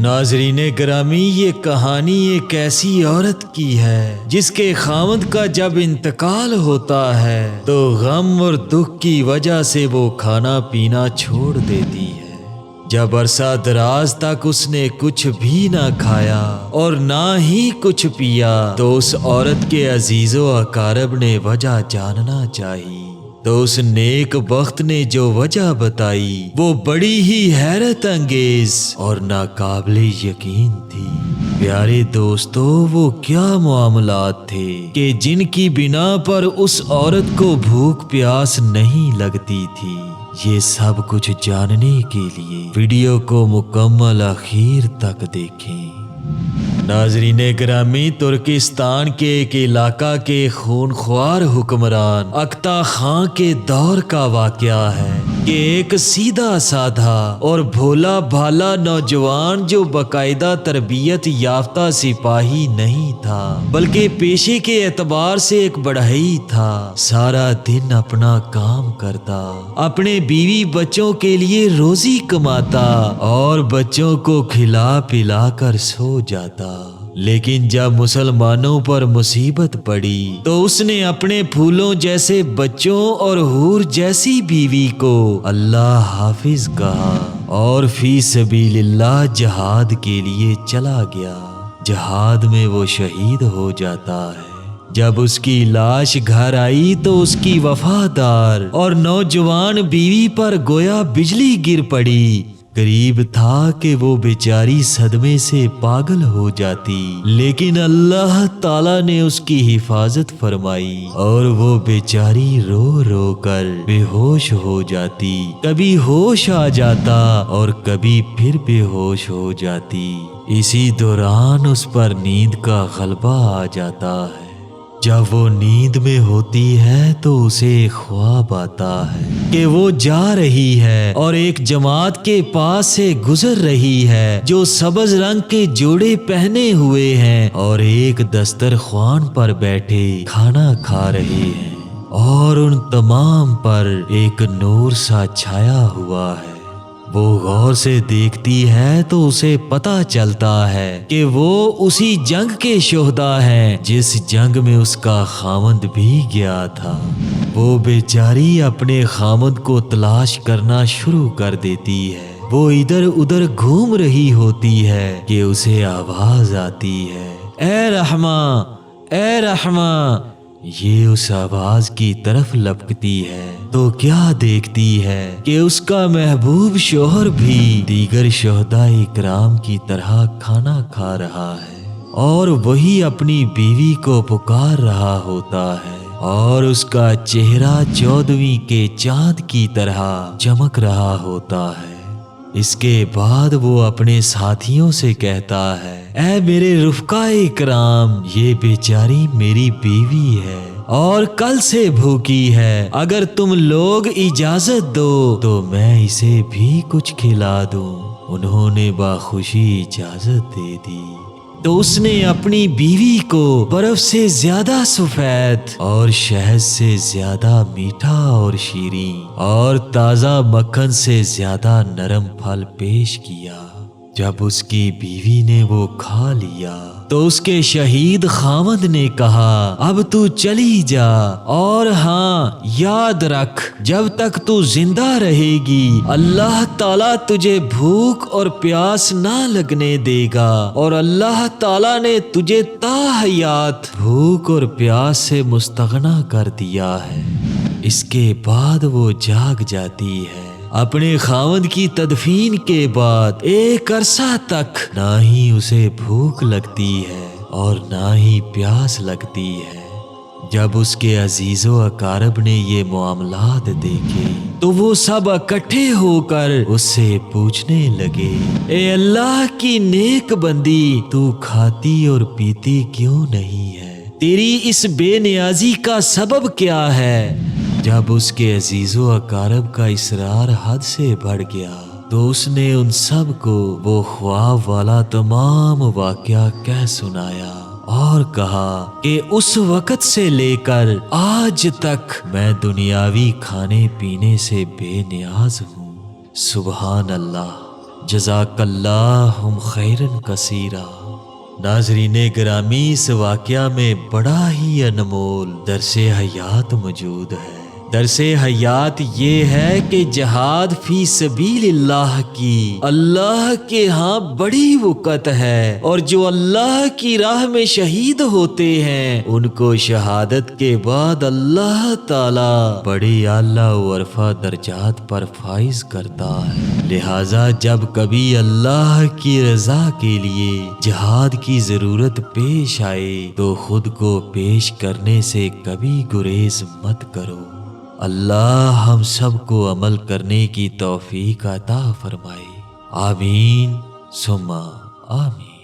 ناظرین گرامی، یہ کہانی ایک ایسی عورت کی ہے جس کے خاوند کا جب انتقال ہوتا ہے تو غم اور دکھ کی وجہ سے وہ کھانا پینا چھوڑ دیتی ہے۔ جب عرصہ دراز تک اس نے کچھ بھی نہ کھایا اور نہ ہی کچھ پیا تو اس عورت کے عزیز و اقارب نے وجہ جاننا چاہی تو اس نیک بخت نے جو وجہ بتائی وہ بڑی ہی حیرت انگیز اور ناقابل یقین تھی۔ پیارے دوستو، وہ کیا معاملات تھے کہ جن کی بنا پر اس عورت کو بھوک پیاس نہیں لگتی تھی؟ یہ سب کچھ جاننے کے لیے ویڈیو کو مکمل آخر تک دیکھیں۔ ناظرین گرامی، ترکستان کے ایک علاقہ کے خونخوار حکمران اکتا خان کے دور کا واقعہ ہے کہ ایک سیدھا سادھا اور بھولا بھالا نوجوان جو باقاعدہ تربیت یافتہ سپاہی نہیں تھا بلکہ پیشے کے اعتبار سے ایک بڑھئی تھا، سارا دن اپنا کام کرتا، اپنے بیوی بچوں کے لیے روزی کماتا اور بچوں کو کھلا پلا کر سو جاتا۔ لیکن جب مسلمانوں پر مصیبت پڑی تو اس نے اپنے پھولوں جیسے بچوں اور حور جیسی بیوی کو اللہ حافظ کہا اور فی سبیل اللہ جہاد کے لیے چلا گیا۔ جہاد میں وہ شہید ہو جاتا ہے۔ جب اس کی لاش گھر آئی تو اس کی وفادار اور نوجوان بیوی پر گویا بجلی گر پڑی۔ قریب تھا کہ وہ بیچاری صدمے سے پاگل ہو جاتی، لیکن اللہ تعالیٰ نے اس کی حفاظت فرمائی اور وہ بیچاری رو رو کر بے ہوش ہو جاتی، کبھی ہوش آ جاتا اور کبھی پھر بے ہوش ہو جاتی۔ اسی دوران اس پر نیند کا غلبہ آ جاتا ہے۔ جب وہ نیند میں ہوتی ہے تو اسے خواب آتا ہے کہ وہ جا رہی ہے اور ایک جماعت کے پاس سے گزر رہی ہے جو سبز رنگ کے جوڑے پہنے ہوئے ہیں اور ایک دسترخوان پر بیٹھے کھانا کھا رہے ہیں اور ان تمام پر ایک نور سا چھایا ہوا ہے۔ وہ غور سے دیکھتی ہے تو اسے پتہ چلتا ہے کہ وہ اسی جنگ کے شہداء ہیں جس جنگ میں اس کا خاوند بھی گیا تھا۔ وہ بیچاری اپنے خاوند کو تلاش کرنا شروع کر دیتی ہے۔ وہ ادھر ادھر گھوم رہی ہوتی ہے کہ اسے آواز آتی ہے، اے رحمہ، اے رحمہ۔ یہ اس آواز کی طرف لپکتی ہے تو کیا دیکھتی ہے کہ اس کا محبوب شوہر بھی دیگر شہداء اکرام کی طرح کھانا کھا رہا ہے اور وہی اپنی بیوی کو پکار رہا ہوتا ہے اور اس کا چہرہ 14ویں کے چاند کی طرح چمک رہا ہوتا ہے۔ اس کے بعد وہ اپنے ساتھیوں سے کہتا ہے، اے میرے رفقاء اکرام، یہ بیچاری میری بیوی ہے اور کل سے بھوکی ہے، اگر تم لوگ اجازت دو تو میں اسے بھی کچھ کھلا دوں۔ انہوں نے باخوشی اجازت دے دی تو اس نے اپنی بیوی کو برف سے زیادہ سفید اور شہد سے زیادہ میٹھا اور شیریں اور تازہ مکھن سے زیادہ نرم پھل پیش کیا۔ جب اس کی بیوی نے وہ کھا لیا تو اس کے شہید خاوند نے کہا، اب تو چلی جا، اور ہاں یاد رکھ، جب تک تو زندہ رہے گی اللہ تعالیٰ تجھے بھوک اور پیاس نہ لگنے دے گا اور اللہ تعالیٰ نے تجھے تا حیات بھوک اور پیاس سے مستغنی کر دیا ہے۔ اس کے بعد وہ جاگ جاتی ہے۔ اپنے خاوند کی تدفین کے بعد ایک عرصہ تک نہ ہی اسے بھوک لگتی ہے اور نہ ہی پیاس لگتی ہے۔ جب اس کے عزیز و اقارب نے یہ معاملات دیکھے تو وہ سب اکٹھے ہو کر اس سے پوچھنے لگے، اے اللہ کی نیک بندی، تو کھاتی اور پیتی کیوں نہیں ہے؟ تیری اس بے نیازی کا سبب کیا ہے؟ جب اس کے عزیز و اقارب کا اصرار حد سے بڑھ گیا تو اس نے ان سب کو وہ خواب والا تمام واقعہ کہہ سنایا اور کہا کہ اس وقت سے لے کر آج تک میں دنیاوی کھانے پینے سے بے نیاز ہوں۔ سبحان اللہ۔ جزاک اللہم خیرن کثیرا۔ ناظرین گرامی، اس واقعہ میں بڑا ہی انمول درس حیات موجود ہے۔ درس حیات یہ ہے کہ جہاد فی سبیل اللہ کی اللہ کے ہاں بڑی وقت ہے، اور جو اللہ کی راہ میں شہید ہوتے ہیں ان کو شہادت کے بعد اللہ تعالی بڑی اعلیٰ و عرفہ درجات پر فائز کرتا ہے۔ لہٰذا جب کبھی اللہ کی رضا کے لیے جہاد کی ضرورت پیش آئے تو خود کو پیش کرنے سے کبھی گریز مت کرو۔ اللہ ہم سب کو عمل کرنے کی توفیق عطا فرمائے۔ آمین ثم آمین۔